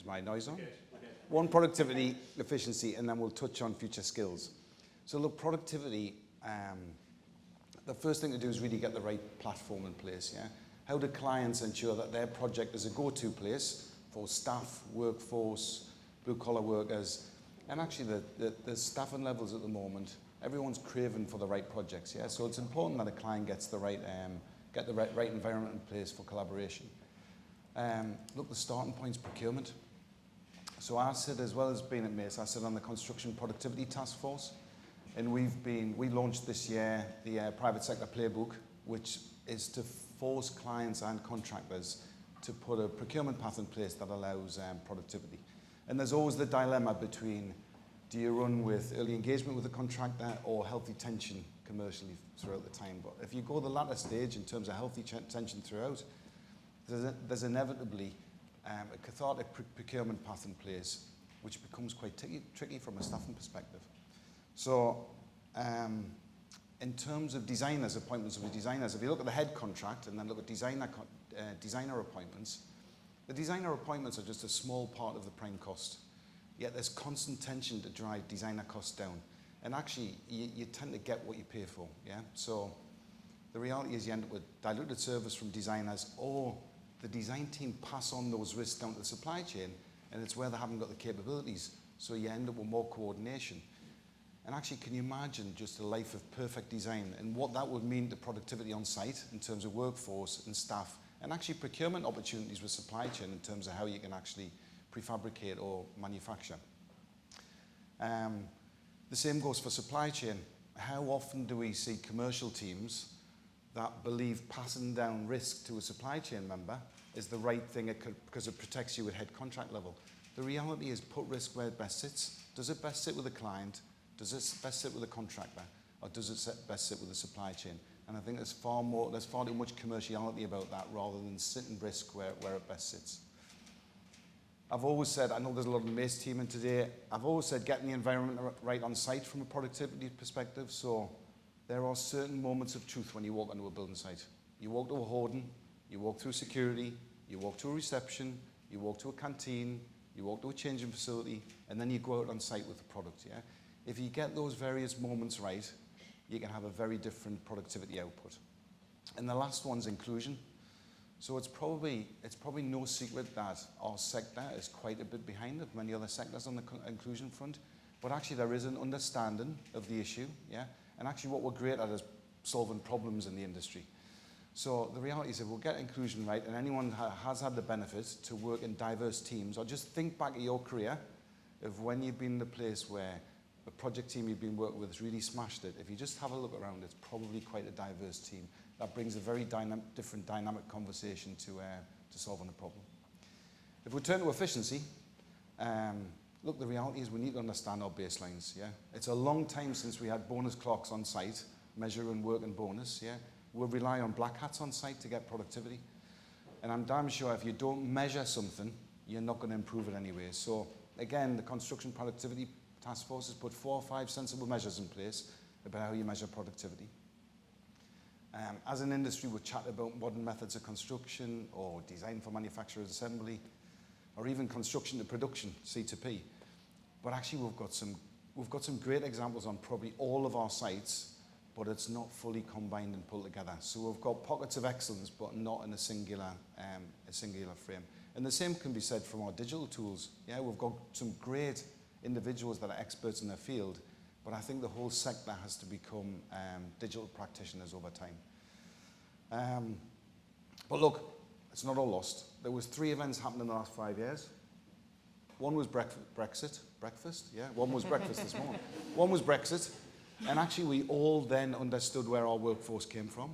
Is my noise on? One, productivity, efficiency, and then we'll touch on future skills. So look, productivity, the first thing to do is really get the right platform in place, yeah? How do clients ensure that their project is a go-to place for staff, workforce, blue-collar workers, and actually the staffing levels at the moment, everyone's craving for the right projects, yeah? So it's important that a client gets the right, right environment in place for collaboration. Look, the starting point's procurement. So I sit, as well as being at Mace, I sit on the Construction Productivity Task Force, and we launched this year the Private Sector Playbook, which is to force clients and contractors to put a procurement path in place that allows productivity. And there's always the dilemma between, do you run with early engagement with the contractor or healthy tension commercially throughout the time? But if you go the latter stage in terms of healthy tension throughout, there's inevitably a cathartic procurement path in place, which becomes quite tricky from a staffing perspective. So in terms of designers, appointments of designers, if you look at the head contract and then look at designer appointments, the designer appointments are just a small part of the prime cost. Yet there's constant tension to drive designer costs down. And actually, you tend to get what you pay for, yeah? So the reality is you end up with diluted service from designers, or the design team pass on those risks down to the supply chain, and it's where they haven't got the capabilities. So you end up with more coordination. And actually, can you imagine just a life of perfect design and what that would mean to productivity on site in terms of workforce and staff, and actually procurement opportunities with supply chain in terms of how you can actually prefabricate or manufacture. The same goes for supply chain. How often do we see commercial teams that believe passing down risk to a supply chain member is the right thing because it protects you at head contract level? The reality is, put risk where it best sits. Does it best sit with the client? Does it best sit with the contractor? Or does it best sit with the supply chain? And I think there's far too much commerciality about that rather than sitting risk where it best sits. I've always said, I know there's a lot of the Mace team in today, I've always said getting the environment right on site from a productivity perspective. So there are certain moments of truth when you walk onto a building site. You walk to a hoarding, you walk through security, you walk to a reception, you walk to a canteen, you walk to a changing facility, and then you go out on site with the product, yeah? If you get those various moments right, you can have a very different productivity output. And the last one's inclusion. So it's probably no secret that our sector is quite a bit behind of many other sectors on the inclusion front, but actually there is an understanding of the issue, yeah? And actually what we're great at is solving problems in the industry. So the reality is, if we'll get inclusion right, and anyone has had the benefit to work in diverse teams, or just think back at your career of when you've been in the place where the project team you've been working with has really smashed it. If you just have a look around, it's probably quite a diverse team. That brings a very different dynamic conversation to solving a problem. If we turn to efficiency, look, the reality is we need to understand our baselines, yeah? It's a long time since we had bonus clocks on site, measuring work and bonus, yeah? We'll rely on black hats on site to get productivity. And I'm damn sure if you don't measure something, you're not going to improve it anyway. So again, the Construction Productivity Task Force has put 4 or 5 sensible measures in place about how you measure productivity. As an industry, we chat about modern methods of construction, or design for manufacturer's assembly, or even construction to production, C2P. But actually, we've got some great examples on probably all of our sites, but it's not fully combined and pulled together. So we've got pockets of excellence, but not in a singular frame. And the same can be said from our digital tools. Yeah, we've got some great individuals that are experts in their field, but I think the whole sector has to become digital practitioners over time. But look, it's not all lost. There was 3 events happened in the last 5 years. One was breakfast, yeah? One was breakfast this morning. One was Brexit, and actually we all then understood where our workforce came from.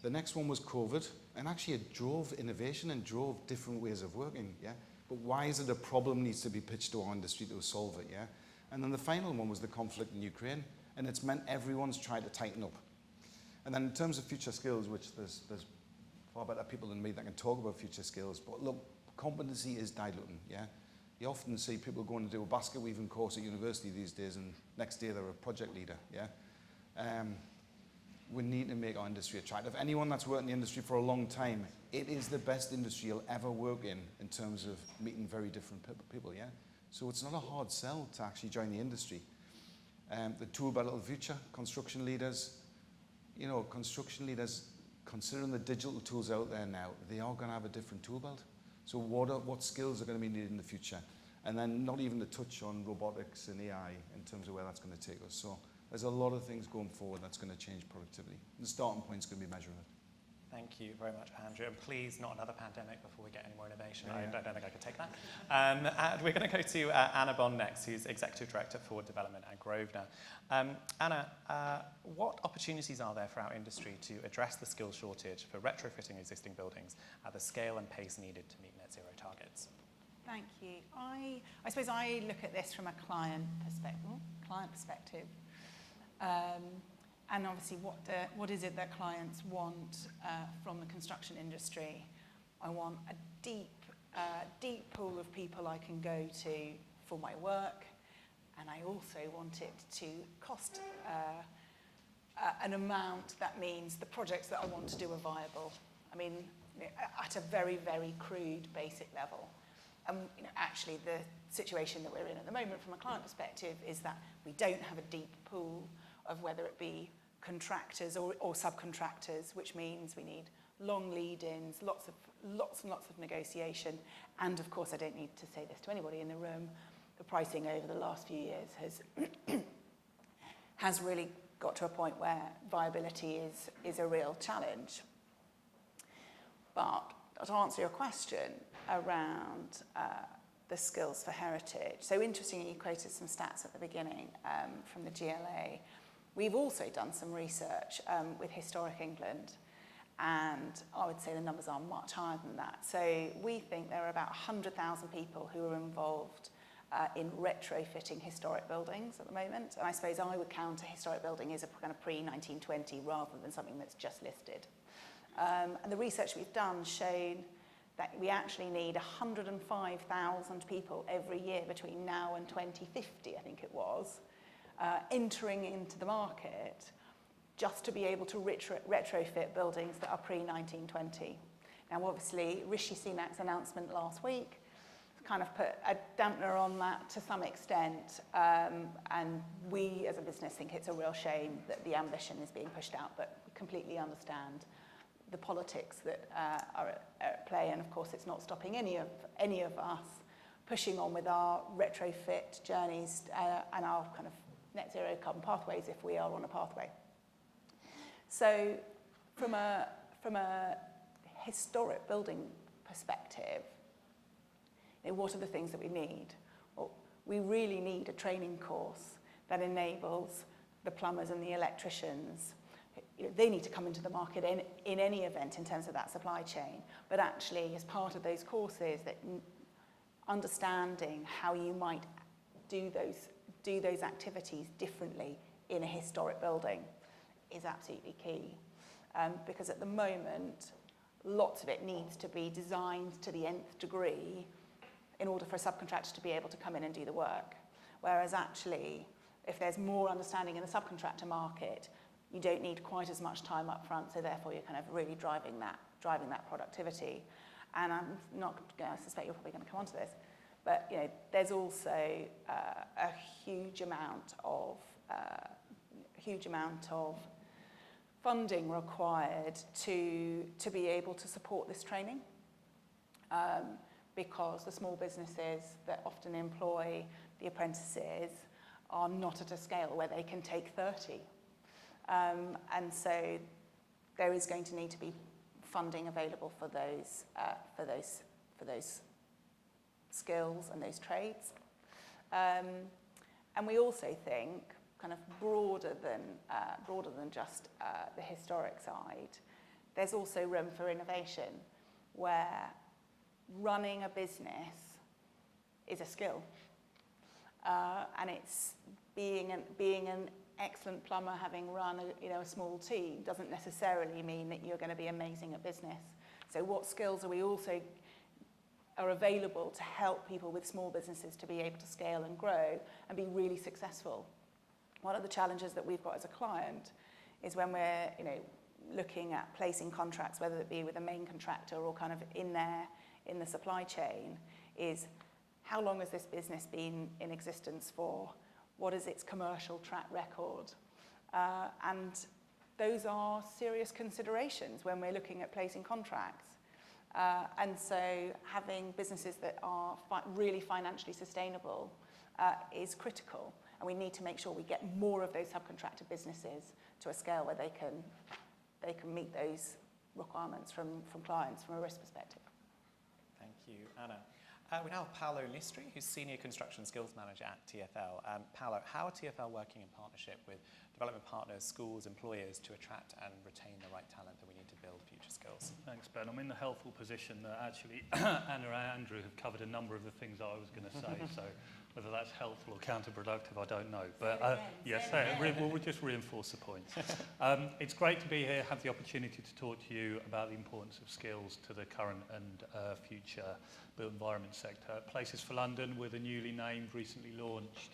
The next one was COVID, and actually it drove innovation and drove different ways of working, yeah? But why is it a problem needs to be pitched to our industry to solve it, yeah? And then the final one was the conflict in Ukraine, and it's meant everyone's tried to tighten up. And then in terms of future skills, which there's far better people than me that can talk about future skills, but look, competency is diluting, yeah? You often see people going to do a basket weaving course at university these days, and next day they're a project leader, yeah? we need to make our industry attractive. Anyone that's worked in the industry for a long time, it is the best industry you'll ever work in terms of meeting very different people, yeah? So it's not a hard sell to actually join the industry. The tool belt of the future, construction leaders, you know, considering the digital tools out there now, they are going to have a different tool belt. So what skills are going to be needed in the future? And then not even to touch on robotics and AI in terms of where that's going to take us. So there's a lot of things going forward that's going to change productivity. The starting point is going to be measuring it. Thank you very much, Andrew. And please, not another pandemic before we get any more innovation. Yeah. I don't think I could take that. And we're going to go to Anna Bond next, who's Executive Director for Development at Grosvenor. Anna, what opportunities are there for our industry to address the skills shortage for retrofitting existing buildings at the scale and pace needed to meet net zero targets? Thank you. I suppose I look at this from a client perspective. And obviously, what is it that clients want from the construction industry? I want a deep pool of people I can go to for my work, and I also want it to cost an amount that means the projects that I want to do are viable. I mean, at a very, very crude, basic level. And actually, the situation that we're in at the moment from a client perspective is that we don't have a deep pool of whether it be contractors or subcontractors, which means we need long lead-ins, lots and lots of negotiation. And of course, I don't need to say this to anybody in the room, the pricing over the last few years has really got to a point where viability is a real challenge. But to answer your question around the skills for heritage, so interestingly, you quoted some stats at the beginning from the GLA. We've also done some research with Historic England, and I would say the numbers are much higher than that. So we think there are about 100,000 people who are involved in retrofitting historic buildings at the moment. And I suppose I would count a historic building as a kind of pre-1920 rather than something that's just listed. And the research we've done shown that we actually need 105,000 people every year between now and 2050, I think it was, entering into the market just to be able to retrofit buildings that are pre-1920. Now, obviously, Rishi Sunak's announcement last week kind of put a dampener on that to some extent, and we as a business think it's a real shame that the ambition is being pushed out, but we completely understand the politics that are at play, and of course it's not stopping any of us pushing on with our retrofit journeys and our kind of net zero carbon pathways if we are on a pathway. So from a historic building perspective, what are the things that we need? Well, we really need a training course that enables the plumbers and the electricians. They need to come into the market in any event in terms of that supply chain, but actually as part of those courses, that understanding how you might do those activities differently in a historic building is absolutely key. Because at the moment, lots of it needs to be designed to the nth degree in order for a subcontractor to be able to come in and do the work. Whereas actually, if there's more understanding in the subcontractor market, you don't need quite as much time up front, so therefore you're kind of really driving that productivity. And I suspect you're probably going to come on to this, but there's also a huge amount of funding required to be able to support this training, because the small businesses that often employ the apprentices are not at a scale where they can take 30. And so there is going to need to be funding available for those skills and those trades. And we also think, kind of broader than just the historic side, there's also room for innovation, where running a business is a skill, and it's being an excellent plumber, having run a small team, doesn't necessarily mean that you're going to be amazing at business. So what skills are available to help people with small businesses to be able to scale and grow and be really successful? One of the challenges that we've got as a client is when we're, looking at placing contracts, whether it be with a main contractor or kind of in the supply chain, is how long has this business been in existence for? What is its commercial track record? And those are serious considerations when we're looking at placing contracts. And so having businesses that are really financially sustainable is critical. And we need to make sure we get more of those subcontractor businesses to a scale where they can meet those requirements from clients from a risk perspective. Thank you, Anna. We now have Paolo Listri, who's Senior Construction Skills Manager at TfL. Paolo, how are TfL working in partnership with development partners, schools, employers to attract and retain the right talent that we need to build future skills? Thanks, Ben. I'm in the helpful position that actually Anna and Andrew have covered a number of the things I was going to say, so whether that's helpful or counterproductive, I don't know. But yes, we'll just reinforce the points. It's great to be here, have the opportunity to talk to you about the importance of skills to the current and future built environment sector. Places for London, with a newly named, recently launched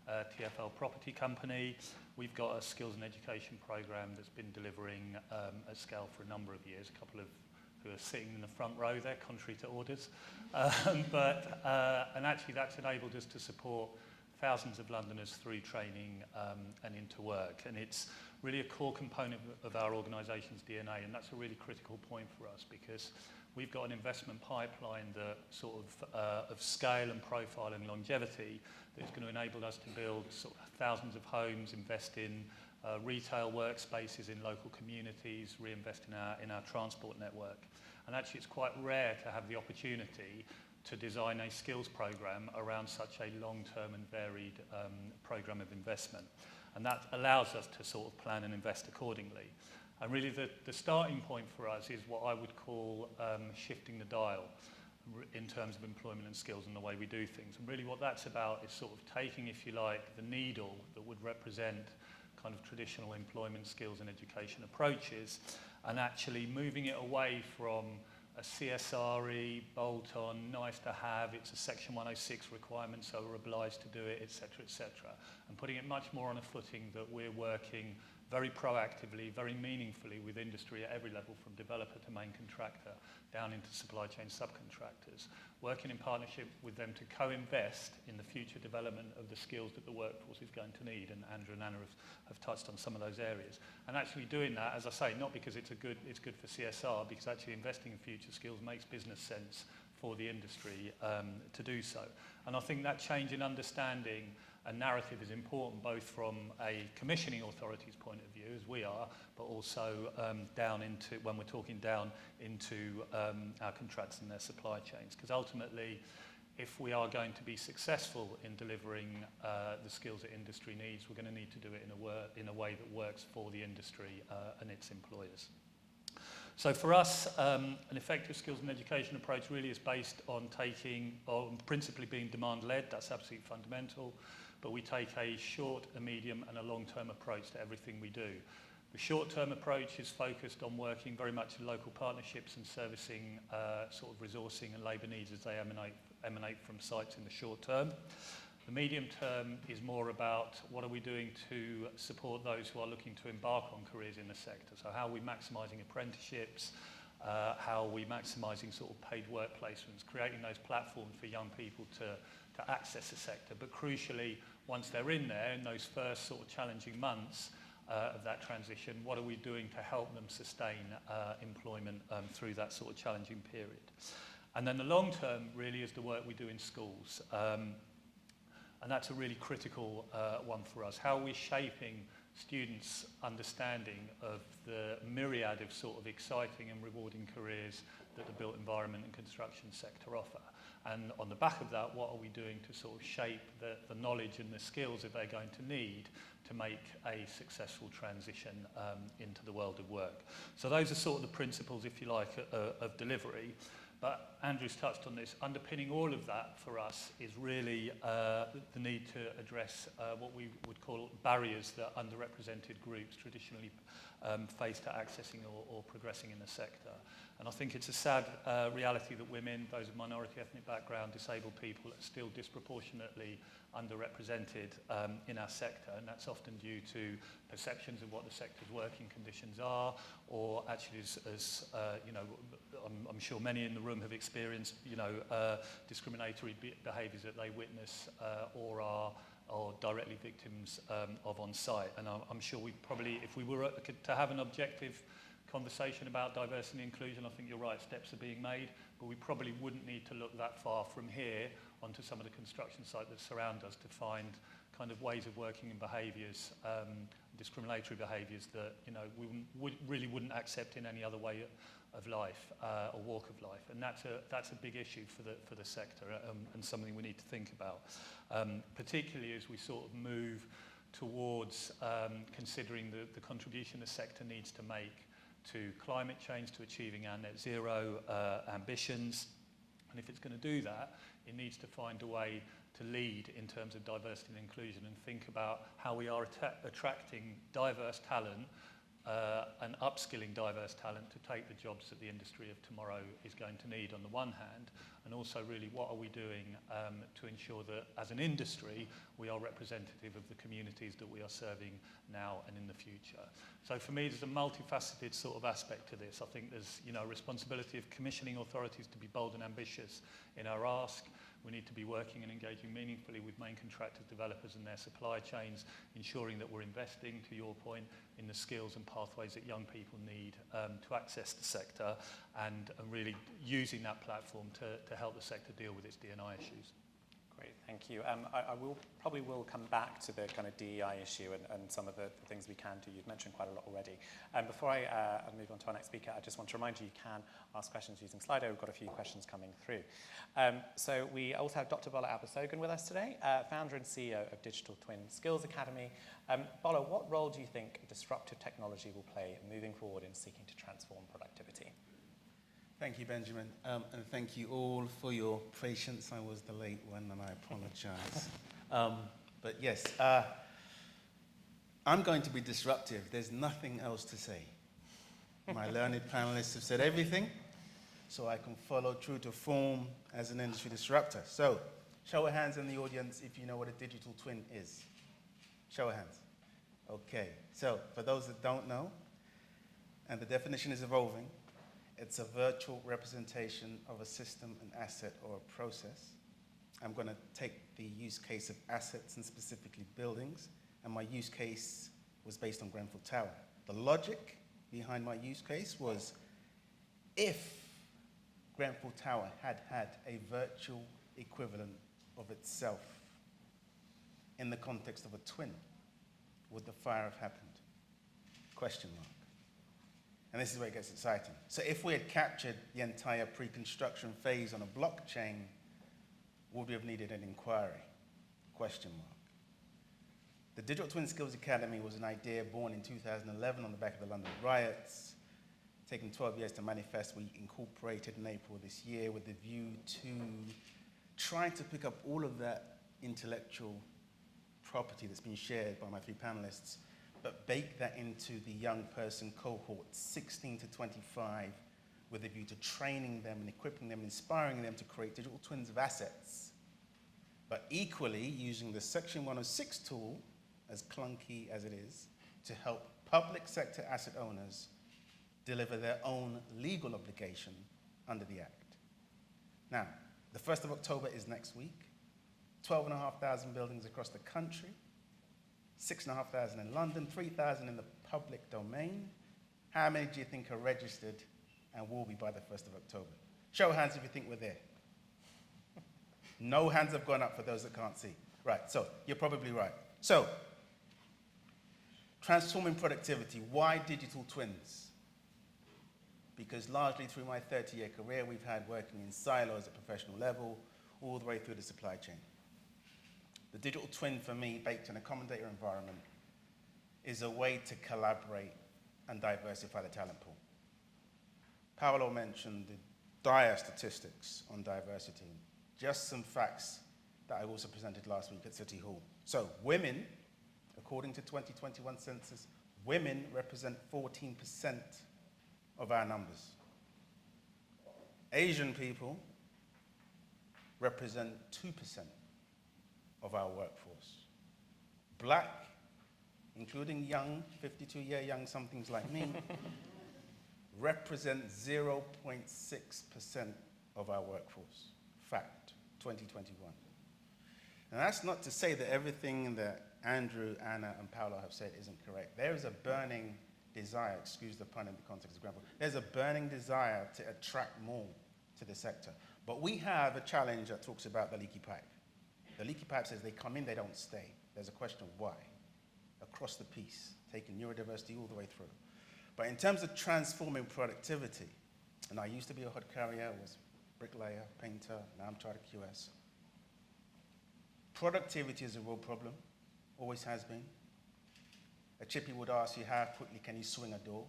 TfL property company. We've got a skills and education program that's been delivering at scale for a number of years. A couple of who are sitting in the front row there, contrary to orders. And actually that's enabled us to support thousands of Londoners through training and into work. And it's really a core component of our organisation's DNA, and that's a really critical point for us because we've got an investment pipeline that sort of scale and profile and longevity that's going to enable us to build sort of thousands of homes, invest in retail workspaces in local communities, reinvest in our transport network. And actually it's quite rare to have the opportunity to design a skills program around such a long-term and varied program of investment. And that allows us to sort of plan and invest accordingly. And really the starting point for us is what I would call shifting the dial in terms of employment and skills and the way we do things. And really what that's about is sort of taking, if you like, the needle that would represent kind of traditional employment skills and education approaches and actually moving it away from a CSRE, bolt-on, nice to have, it's a Section 106 requirement, so we're obliged to do it, etc., and putting it much more on a footing that we're working very proactively, very meaningfully with industry at every level, from developer to main contractor, down into supply chain subcontractors, working in partnership with them to co-invest in the future development of the skills that the workforce is going to need, and Andrew and Anna have touched on some of those areas. And actually doing that, as I say, not because it's good for CSR, because actually investing in future skills makes business sense for the industry to do so. And I think that change in understanding and narrative is important both from a commissioning authority's point of view, as we are, but also down into, when we're talking down into our contracts and their supply chains. Because ultimately, if we are going to be successful in delivering the skills that industry needs, we're going to need to do it in a way that works for the industry and its employers. So for us, an effective skills and education approach really is based on principally being demand-led. That's absolutely fundamental. But we take a short, a medium, and a long-term approach to everything we do. The short-term approach is focused on working very much in local partnerships and servicing sort of resourcing and labour needs as they emanate from sites in the short term. The medium term is more about what are we doing to support those who are looking to embark on careers in the sector. So how are we maximising apprenticeships, how are we maximising sort of paid work placements, creating those platforms for young people to access the sector. But crucially, once they're in there, in those first sort of challenging months of that transition, what are we doing to help them sustain employment through that sort of challenging period? And then the long term really is the work we do in schools. And that's a really critical one for us. How are we shaping students' understanding of the myriad of sort of exciting and rewarding careers that the built environment and construction sector offer? And on the back of that, what are we doing to sort of shape the knowledge and the skills that they're going to need to make a successful transition into the world of work? So those are sort of the principles, if you like, of delivery. But Andrew's touched on this. Underpinning all of that for us is really the need to address what we would call barriers that underrepresented groups traditionally face to accessing or progressing in the sector. And I think it's a sad reality that women, those of minority ethnic background, disabled people are still disproportionately underrepresented in our sector, and that's often due to perceptions of what the sector's working conditions are, or actually, as you know, I'm sure many in the room have experienced, you know, discriminatory behaviours that they witness or are directly victims of on site. And I'm sure we probably, if we were to have an objective conversation about diversity and inclusion, I think you're right, steps are being made, but we probably wouldn't need to look that far from here onto some of the construction sites that surround us to find kind of ways of working and behaviours, discriminatory behaviours that, you know, we really wouldn't accept in any other way of life or walk of life. And that's a big issue for the sector and something we need to think about, particularly as we sort of move towards considering the contribution the sector needs to make to climate change, to achieving our net zero ambitions. And if it's going to do that, it needs to find a way to lead in terms of diversity and inclusion and think about how we are attracting diverse talent and upskilling diverse talent to take the jobs that the industry of tomorrow is going to need on the one hand, and also really what are we doing to ensure that as an industry we are representative of the communities that we are serving now and in the future. So for me there's a multifaceted sort of aspect to this. I think there's, you know, responsibility of commissioning authorities to be bold and ambitious in our ask. We need to be working and engaging meaningfully with main contractors, developers and their supply chains, ensuring that we're investing, to your point, in the skills and pathways that young people need to access the sector, and really using that platform to help the sector deal with its D&I issues. Great, thank you. I probably will come back to the kind of DEI issue and some of the things we can do. You've mentioned quite a lot already. Before I move on to our next speaker, I just want to remind you can ask questions using Slido. We've got a few questions coming through. So we also have Dr. Bola Abasogan with us today, founder and CEO of Digital Twin Skills Academy. Bola, what role do you think disruptive technology will play moving forward in seeking to transform productivity? Thank you, Benjamin, and thank you all for your patience. I was the late one, and I apologize. But yes, I'm going to be disruptive. There's nothing else to say. My learned panelists have said everything, so I can follow true to form as an industry disruptor. So, show of hands in the audience if you know what a digital twin is. Show of hands. Okay, so for those that don't know, and the definition is evolving, it's a virtual representation of a system, an asset, or a process. I'm going to take the use case of assets and specifically buildings, and my use case was based on Grenfell Tower. The logic behind my use case was if Grenfell Tower had had a virtual equivalent of itself in the context of a twin, would the fire have happened? Question mark. And this is where it gets exciting. So if we had captured the entire pre-construction phase on a blockchain, would we have needed an inquiry? Question mark. The Digital Twin Skills Academy was an idea born in 2011 on the back of the London riots. Taking 12 years to manifest, we incorporated in April this year with the view to trying to pick up all of that intellectual property that's been shared by my three panelists, but bake that into the young person cohort, 16 to 25, with a view to training them and equipping them, inspiring them to create digital twins of assets, but equally using the Section 106 tool, as clunky as it is, to help public sector asset owners deliver their own legal obligation under the Act. Now, the 1st of October is next week. 12,500 buildings across the country, 6,500 in London, 3,000 in the public domain. How many do you think are registered and will be by the 1st of October? Show of hands if you think we're there. No hands have gone up for those that can't see. Right, so you're probably right. So, transforming productivity. Why digital twins? Because largely through my 30-year career, we've had working in silos at professional level, all the way through the supply chain. The digital twin for me, baked in a accommodator environment, is a way to collaborate and diversify the talent pool. Paolo mentioned the dire statistics on diversity. Just some facts that I also presented last week at City Hall. So women, according to 2021 census, women represent 14% of our numbers. Asian people represent 2% of our workforce. Black, including young, 52-year young somethings like me, represent 0.6% of our workforce. Fact, 2021. And that's not to say that everything that Andrew, Anna, and Paolo have said isn't correct. There is a burning desire, excuse the pun in the context of example, there's a burning desire to attract more to the sector. But we have a challenge that talks about the leaky pipe. The leaky pipe says they come in, they don't stay. There's a question of why, across the piece, taking neurodiversity all the way through. But in terms of transforming productivity, and I used to be a hod carrier, was bricklayer, painter, now I'm chartered QS. Productivity is a real problem, always has been. A chippy would ask you, how quickly can you swing a door?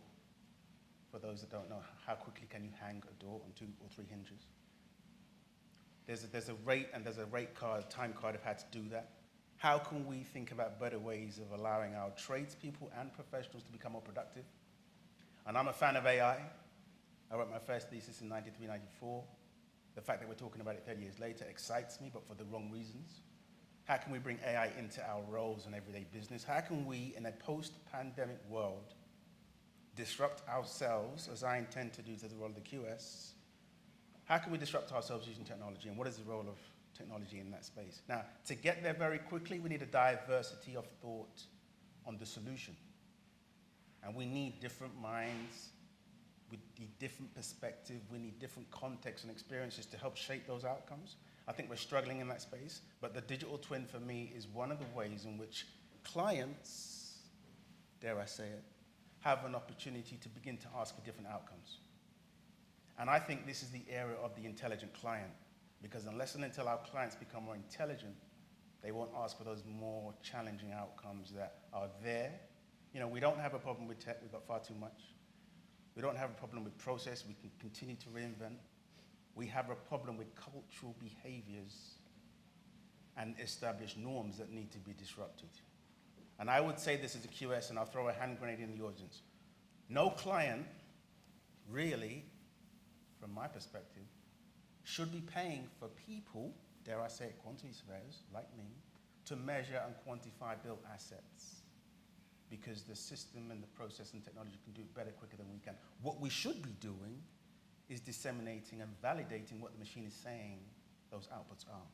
For those that don't know, how quickly can you hang a door on 2 or 3 hinges? There's a rate and there's a rate card, time card of how to do that. How can we think about better ways of allowing our tradespeople and professionals to become more productive? And I'm a fan of AI. I wrote my first thesis in 93, 94. The fact that we're talking about it 30 years later excites me, but for the wrong reasons. How can we bring AI into our roles in everyday business? How can we, in a post-pandemic world, disrupt ourselves, as I intend to do to the role of the QS? How can we disrupt ourselves using technology, and what is the role of technology in that space? Now, to get there very quickly, we need a diversity of thought on the solution. And we need different minds, we need different perspective, we need different contexts and experiences to help shape those outcomes. I think we're struggling in that space, but the digital twin for me is one of the ways in which clients, dare I say it, have an opportunity to begin to ask for different outcomes. And I think this is the area of the intelligent client, because unless and until our clients become more intelligent, they won't ask for those more challenging outcomes that are there. You know, we don't have a problem with tech, we've got far too much. We don't have a problem with process, we can continue to reinvent. We have a problem with cultural behaviors and established norms that need to be disrupted. And I would say this as a QS, and I'll throw a hand grenade in the audience. No client, really, from my perspective, should be paying for people, dare I say it, quantity surveyors like me, to measure and quantify built assets. Because the system and the process and technology can do it better, quicker than we can. What we should be doing is disseminating and validating what the machine is saying those outputs are.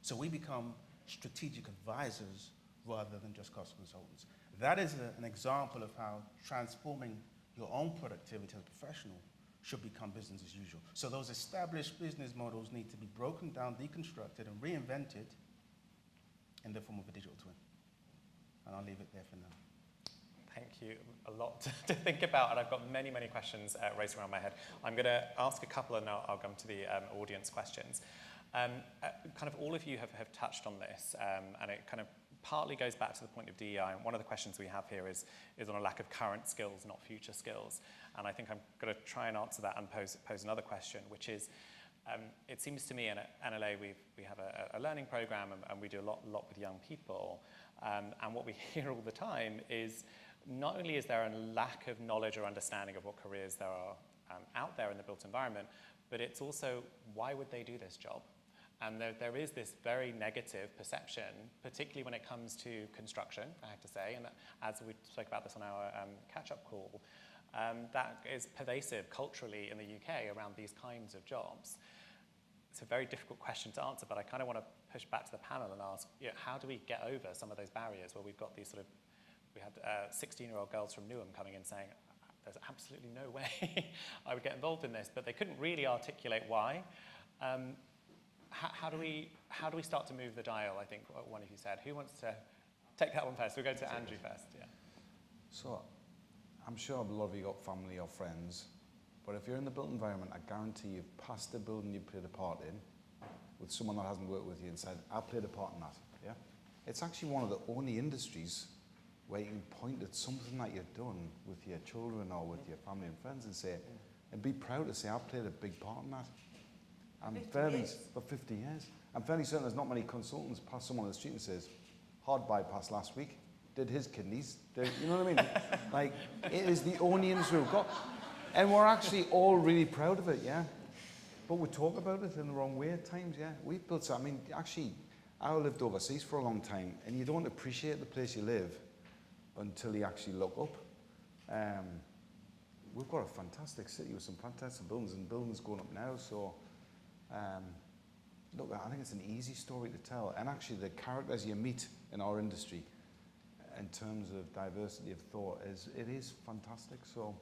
So we become strategic advisors rather than just cost consultants. That is an example of how transforming your own productivity as a professional should become business as usual. So those established business models need to be broken down, deconstructed, and reinvented in the form of a digital twin. And I'll leave it there for now. Thank you. A lot to think about, and I've got many, many questions racing around my head. I'm going to ask a couple, and I'll come to the audience questions. Kind of all of you have touched on this, and it kind of partly goes back to the point of DEI. And one of the questions we have here is on a lack of current skills, not future skills. And I think I'm going to try and answer that and pose another question, which is, it seems to me in NLA we have a learning program, and we do a lot with young people. And what we hear all the time is, not only is there a lack of knowledge or understanding of what careers there are out there in the built environment, but it's also, why would they do this job? And there is this very negative perception, particularly when it comes to construction, I have to say, and as we spoke about this on our catch-up call, that is pervasive culturally in the UK around these kinds of jobs. It's a very difficult question to answer, but I kind of want to push back to the panel and ask, how do we get over some of those barriers where we've got these sort of, we had 16-year-old girls from Newham coming in saying, there's absolutely no way I would get involved in this, but they couldn't really articulate why. How do we start to move the dial, I think one of you said. Who wants to take that one first? We'll go to Andrew first. Yeah. So, I'm sure a lot of you got family or friends, but if you're in the built environment, I guarantee you've passed a building you played a part in with someone that hasn't worked with you and said, I played a part in that. Yeah? It's actually one of the only industries where you can point at something that you've done with your children or with your family and friends and say, and be proud to say, I played a big part in that. For 50 years. I'm fairly certain there's not many consultants pass someone on the street and says, hard bypass last week, did his kidneys, you know what I mean? Like, it is the only industry we've got. And we're actually all really proud of it, yeah? But we talk about it in the wrong way at times, yeah. We've built, I mean, actually, I lived overseas for a long time, and you don't appreciate the place you live until you actually look up. We've got a fantastic city with some fantastic buildings, and buildings going up now, so look, I think it's an easy story to tell. And actually, the characters you meet in our industry, in terms of diversity of thought, it is fantastic. So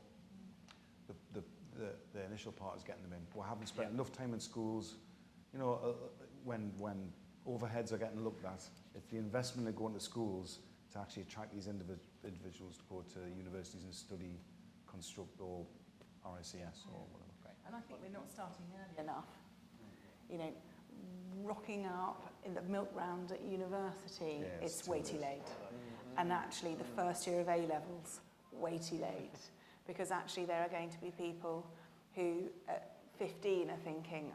the initial part is getting them in. We haven't spent enough time in schools. You know, when overheads are getting looked at, it's the investment they go into schools to actually attract these individuals to go to universities and study construct or RICS or whatever. And I think we're not starting early enough. You know, rocking up in the milk round at university, it's way too late. And actually the first year of A-levels, way too late. Because actually there are going to be people who at 15 are thinking,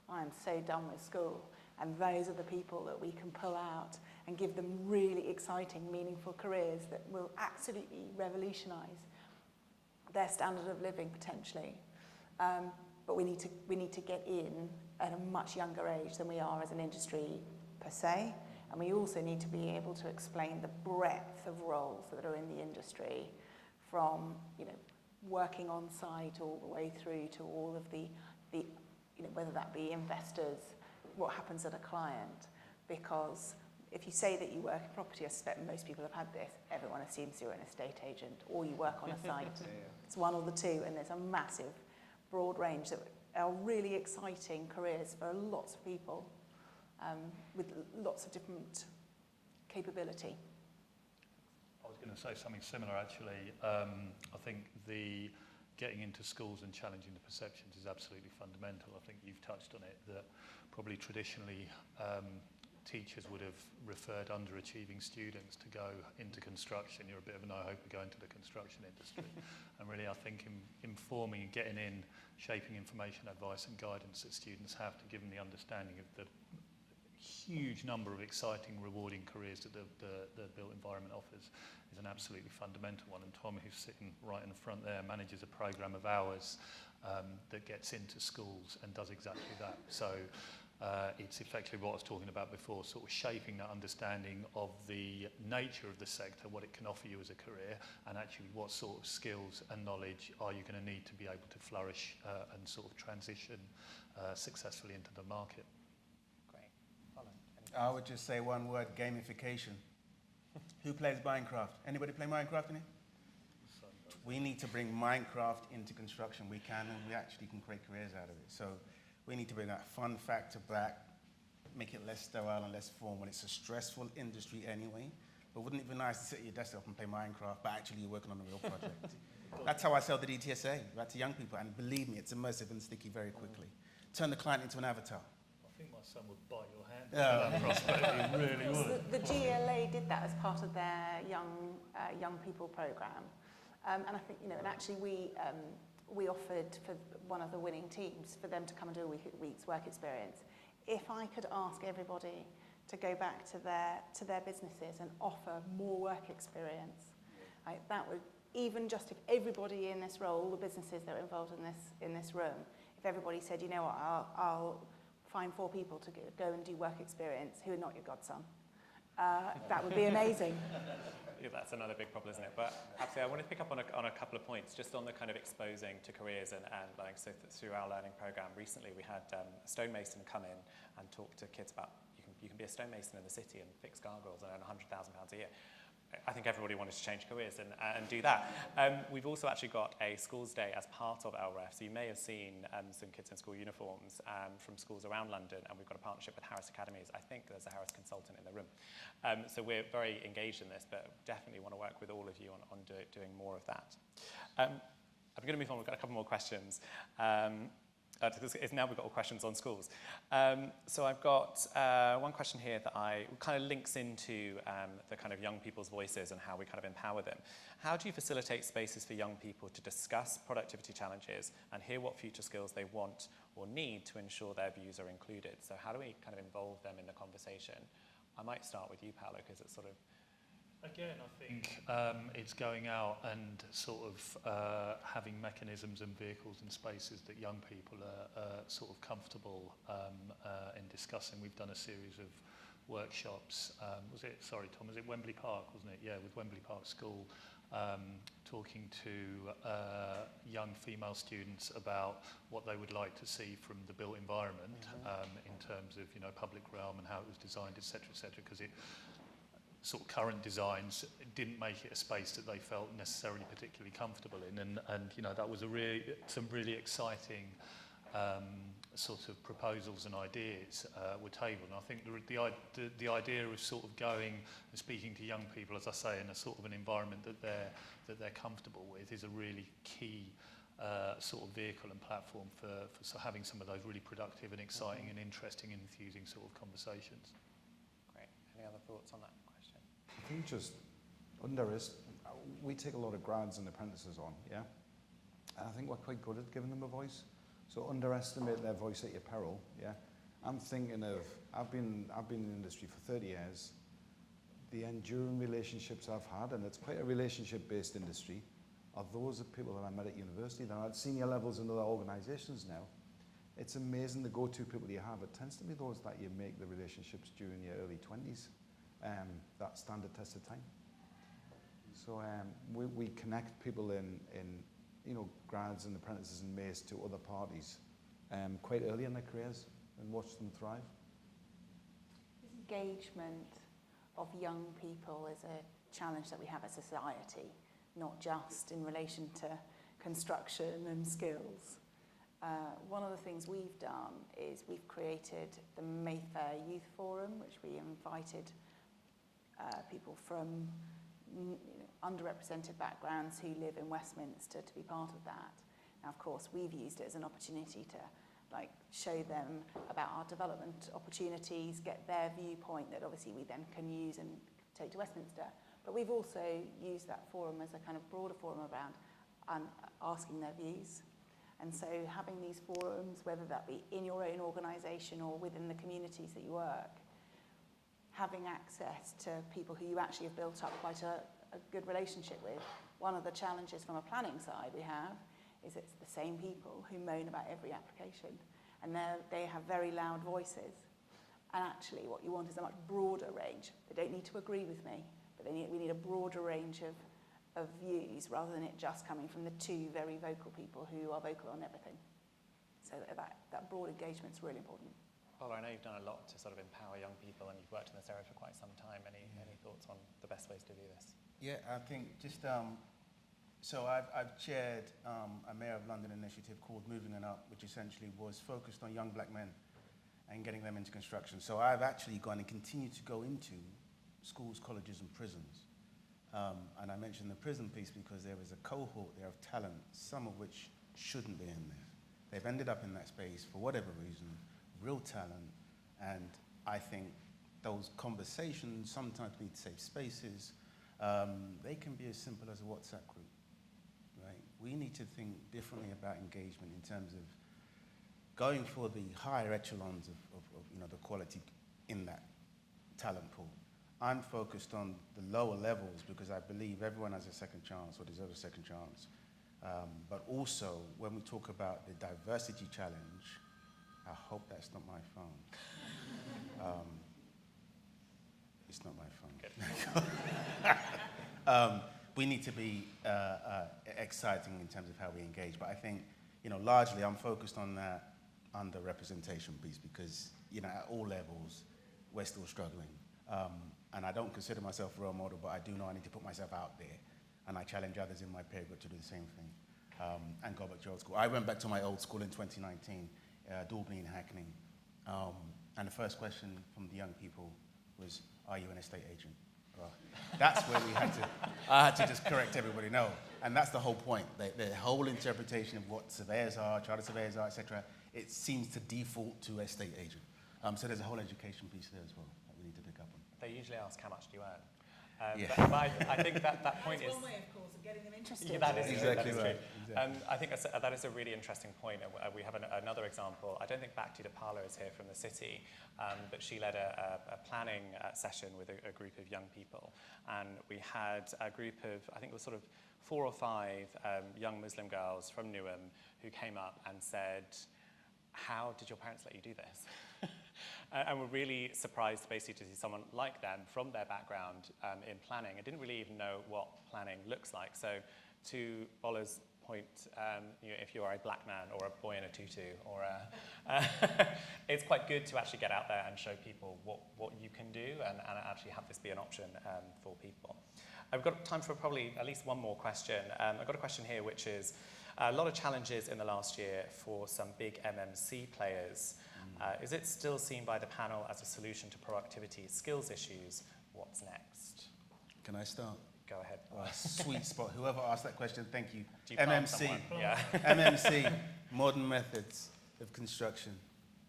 I'm so done with school. And those are the people that we can pull out and give them really exciting, meaningful careers that will absolutely revolutionise their standard of living potentially. But we need to get in at a much younger age than we are as an industry per se. And we also need to be able to explain the breadth of roles that are in the industry, from, you know, working on site all the way through to all of the you know, whether that be investors, what happens at a client. Because if you say that you work in property, I suspect most people have had this, everyone assumes you're an estate agent or you work on a site. It's one or the two, and there's a massive broad range that are really exciting careers for lots of people with lots of different capability. I was going to say something similar, actually. I think the getting into schools and challenging the perceptions is absolutely fundamental. I think you've touched on it, that probably traditionally teachers would have referred underachieving students to go into construction. You're a bit of a no-hope of going to the construction industry. And really, I think informing and getting in, shaping information, advice and guidance that students have to give them the understanding of the huge number of exciting, rewarding careers that the built environment offers is an absolutely fundamental one. And Tom, who's sitting right in the front there, manages a program of ours that gets into schools and does exactly that. So it's effectively what I was talking about before, sort of shaping that understanding of the nature of the sector, what it can offer you as a career, and actually what sort of skills and knowledge are you going to need to be able to flourish and sort of transition successfully into the market. I would just say one word: gamification. Who plays Minecraft? Anybody play Minecraft in here? We need to bring Minecraft into construction. We can, and we actually can create careers out of it. So we need to bring that fun factor back, make it less sterile and less formal. It's a stressful industry anyway, but wouldn't it be nice to sit at your desktop and play Minecraft, but actually you're working on a real project? That's how I sell the DTSA, right, to young people, and believe me, it's immersive and sticky very quickly. Turn the client into an avatar. I think my son would bite your hand. That prospect, he really would. The GLA did that as part of their young people program, and I think, you know, and actually we offered for one of the winning teams for them to come and do a week's work experience. If I could ask everybody to go back to their businesses and offer more work experience, that would, even just if everybody in this role, all the businesses that are involved in this room, if everybody said, you know what, I'll find 4 people to go and do work experience who are not your godson. That would be amazing. Yeah, that's another big problem, isn't it? But absolutely, I want to pick up on a couple of points, just on the kind of exposing to careers and like, so through our learning program. Recently, we had a stonemason come in and talk to kids about you can be a stonemason in the city and fix gargoyles and earn £100,000 a year. I think everybody wanted to change careers and do that. We've also actually got a schools day as part of LREF. So you may have seen some kids in school uniforms from schools around London, and we've got a partnership with Harris Academies. I think there's a Harris consultant in the room. So we're very engaged in this, but definitely want to work with all of you on doing more of that. I'm going to move on. We've got a couple more questions. Now we've got all questions on schools. So I've got one question here that kind of links into the kind of young people's voices and how we kind of empower them. How do you facilitate spaces for young people to discuss productivity challenges and hear what future skills they want or need to ensure their views are included? So how do we kind of involve them in the conversation? I might start with you, Paolo, because it's sort of Again, I think it's going out and sort of having mechanisms and vehicles and spaces that young people are sort of comfortable in discussing. We've done a series of workshops. Was it Wembley Park, wasn't it? Yeah, with Wembley Park School, talking to young female students about what they would like to see from the built environment in terms of, public realm and how it was designed, etc., because it sort of current designs didn't make it a space that they felt necessarily particularly comfortable in, and that was some really exciting sort of proposals and ideas were tabled. And I think the idea of sort of going and speaking to young people, as I say, in a sort of an environment that they're comfortable with, is a really key sort of vehicle and platform for having some of those really productive and exciting and interesting and enthusing sort of conversations. Great. Any other thoughts on that question? I think just we take a lot of grads and apprentices on, yeah? And I think we're quite good at giving them a voice. So underestimate their voice at your peril, yeah? I'm thinking of, I've been in the industry for 30 years. The enduring relationships I've had, and it's quite a relationship-based industry, are those of people that I met at university, that are at senior levels in other organizations now. It's amazing the go-to people you have. It tends to be those that you make the relationships during your early 20s that stand the test of time. So we connect people in grads and apprentices and Mace to other parties quite early in their careers and watch them thrive. Engagement of young people is a challenge that we have as a society, not just in relation to construction and skills. One of the things we've done is we've created the Mayfair Youth Forum, which we invited people from underrepresented backgrounds who live in Westminster to be part of that. Now, of course, we've used it as an opportunity to show them about our development opportunities, get their viewpoint that obviously we then can use and take to Westminster. But we've also used that forum as a kind of broader forum around asking their views. And so having these forums, whether that be in your own organisation or within the communities that you work, having access to people who you actually have built up quite a good relationship with. One of the challenges from a planning side we have is it's the same people who moan about every application, and they have very loud voices. And actually what you want is a much broader range. They don't need to agree with me, but we need a broader range of views rather than it just coming from the two very vocal people who are vocal on everything. So that broad engagement is really important. Well, I know you've done a lot to sort of empower young people, and you've worked in this area for quite some time. Any thoughts on the best ways to do this? Yeah, I think just, so I've chaired a Mayor of London initiative called Moving It Up, which essentially was focused on young black men and getting them into construction. So I've actually gone and continue to go into schools, colleges and prisons. And I mentioned the prison piece because there is a cohort there of talent, some of which shouldn't be in there. They've ended up in that space for whatever reason, real talent, and I think those conversations sometimes need safe spaces. They can be as simple as a WhatsApp group, right? We need to think differently about engagement in terms of going for the higher echelons of the quality in that talent pool. I'm focused on the lower levels because I believe everyone has a second chance or deserves a second chance. But also, when we talk about the diversity challenge, I hope that's not my phone. It's not my phone. We need to be exciting in terms of how we engage. But I think, largely I'm focused on that underrepresentation piece because, at all levels, we're still struggling. And I don't consider myself a role model, but I do know I need to put myself out there. And I challenge others in my peer group to do the same thing and go back to old school. I went back to my old school in 2019, Daubney and Hackney. And the first question from the young people was, are you an estate agent? Well, that's where I had to just correct everybody. No, and that's the whole point. The whole interpretation of what surveyors are, chartered surveyors are, etc., it seems to default to estate agent. So there's a whole education piece there as well that we need to pick up on. They usually ask, how much do you earn? Yeah. But I think that point is... That's one way, of course, of getting them interested. Yeah, that is true, Exactly that is right. true. Exactly. I think that is a really interesting point. We have another example. I don't think Bhakti DePala is here from the city, but she led a planning session with a group of young people. And we had a group of, I think it was sort of 4 or 5 young Muslim girls from Newham who came up and said, how did your parents let you do this? And we're really surprised basically to see someone like them from their background in planning. I didn't really even know what planning looks like. So to Bola's point, if you are a black man or a boy in a tutu, or it's quite good to actually get out there and show people what you can do and actually have this be an option for people. I've got time for probably at least one more question. I've got a question here which is, a lot of challenges in the last year for some big MMC players. Is it still seen by the panel as a solution to productivity skills issues? What's next? Can I start? Go ahead. Sweet spot. Whoever asked that question, thank you. Do you plan MMC. someone? Yeah. MMC, modern methods of construction.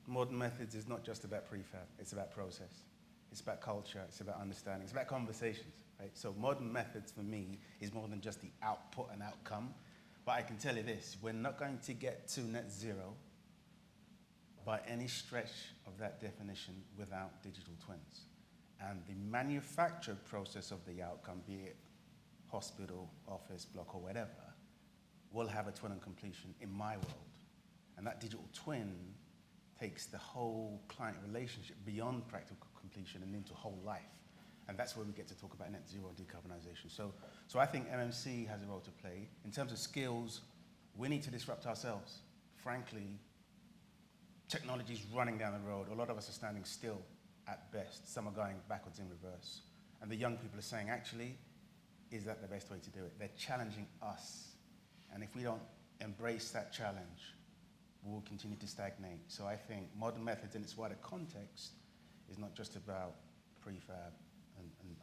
Modern methods is not just about prefab, it's about process. It's about culture, it's about understanding, it's about conversations. Right? So modern methods for me is more than just the output and outcome. But I can tell you this, we're not going to get to net zero by any stretch of that definition without digital twins. And the manufactured process of the outcome, be it hospital, office, block, or whatever, will have a twin on completion in my world. And that digital twin takes the whole client relationship beyond practical completion and into whole life. And that's where we get to talk about net zero and decarbonization. So I think MMC has a role to play. In terms of skills, we need to disrupt ourselves. Frankly, technology is running down the road. A lot of us are standing still at best. Some are going backwards in reverse. And the young people are saying, actually, is that the best way to do it? They're challenging us. And if we don't embrace that challenge, we'll continue to stagnate. So I think modern methods in its wider context is not just about prefab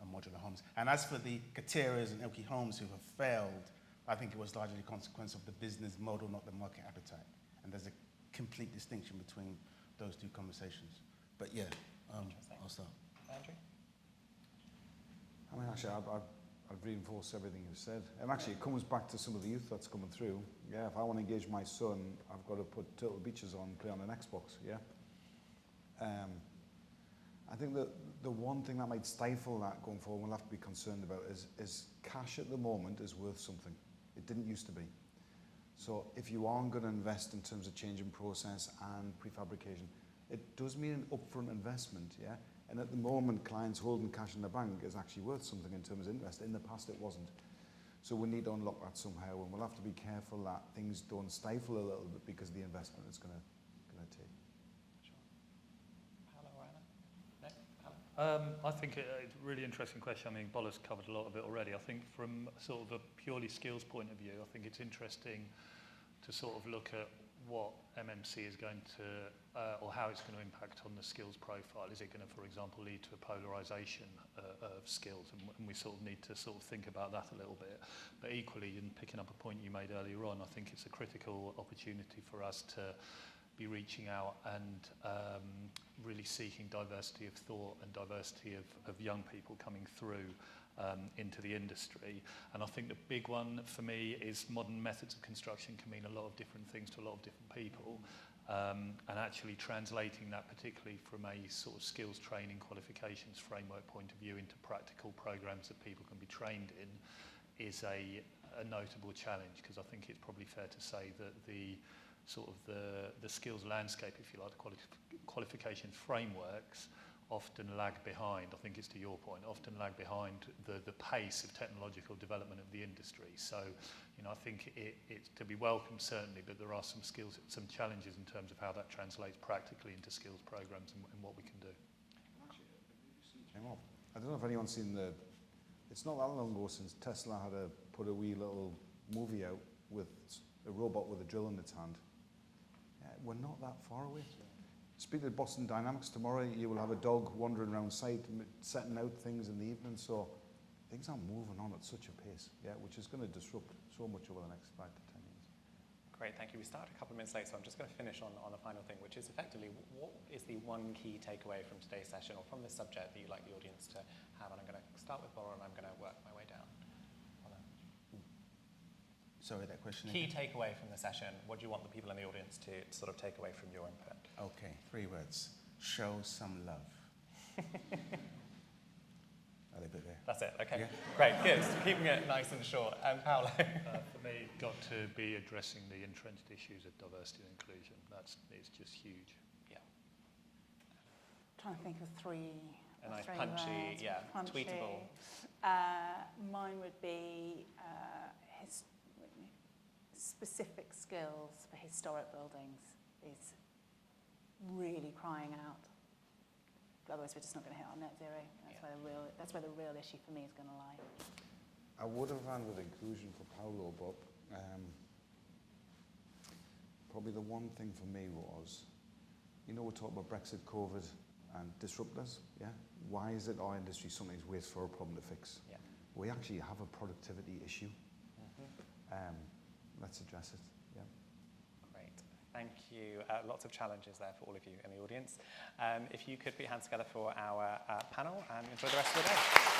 and modular homes. And as for the Kateras and Ilke Homes who have failed, I think it was largely a consequence of the business model, not the market appetite. And there's a complete distinction between those two conversations. But yeah, I'll start. Andrew? I mean, actually, I'd reinforce everything you've said. And actually, it comes back to some of the youth that's coming through. Yeah, if I want to engage my son, I've got to put Turtle Beaches on, play on an Xbox, yeah? I think that the one thing that might stifle that going forward, we'll have to be concerned about, is cash at the moment is worth something. It didn't used to be. So if you aren't going to invest in terms of changing process and prefabrication, it does mean an upfront investment, yeah? And at the moment, clients holding cash in the bank is actually worth something in terms of interest. In the past, it wasn't. So we need to unlock that somehow, and we'll have to be careful that things don't stifle a little bit because of the investment it's going to take. Sure. Hello, Anna. No? I think it's a really interesting question. I mean, Bola's covered a lot of it already. I think from sort of a purely skills point of view, I think it's interesting to sort of look at what MMC is going to, or how it's going to impact on the skills profile. Is it going to, for example, lead to a polarisation of skills? And we sort of need to sort of think about that a little bit. But equally, in picking up a point you made earlier on, I think it's a critical opportunity for us to be reaching out and really seeking diversity of thought and diversity of young people coming through into the industry. And I think the big one for me is modern methods of construction can mean a lot of different things to a lot of different people. And actually translating that particularly from a sort of skills training qualifications framework point of view into practical programs that people can be trained in is a notable challenge, because I think it's probably fair to say that the sort of the skills landscape, if you like, the qualification frameworks often lag behind. I think it's to your point, often lag behind the pace of technological development of the industry. So, you know, I think it's to be welcomed certainly, but there are some challenges in terms of how that translates practically into skills programs and what we can do. I don't know if anyone's seen it's not that long ago since Tesla had put a wee little movie out with a robot with a drill in its hand. We're not that far away. Speak to Boston Dynamics tomorrow, you will have a dog wandering around site, setting out things in the evening. So things are moving on at such a pace, yeah, which is going to disrupt so much over the next 5 to 10 years. Great, thank you. We started a couple of minutes late, so I'm just going to finish on the final thing, which is effectively, what is the one key takeaway from today's session or from this subject that you'd like the audience to have? And I'm going to start with Bora and I'm going to work my way down. Sorry, that question Key again? takeaway from the session. What do you want the people in the audience to sort of take away from your input? Okay, 3 words. Show some love. I'll leave it there. That's it, okay. Yeah. Great, good. So keeping it nice and short. And Paolo? For me, it's got to be addressing the entrenched issues of diversity and inclusion. It's just huge. Yeah. Trying to think of three. A nice three punchy, words. yeah, Punchy. tweetable. Mine would be specific skills for historic buildings is really crying out. Otherwise, we're just not going to hit our net zero. That's where the real issue for me is going to lie. I would have ran with inclusion for Paolo, but probably the one thing for me was, you know, we're talking about Brexit, COVID, and disruptors, yeah? Why is it our industry sometimes waits for a problem to fix? Yeah. We actually have a productivity issue. Let's address it, yeah. Great, thank you. Lots of challenges there for all of you in the audience. If you could put your hands together for our panel and enjoy the rest of the day.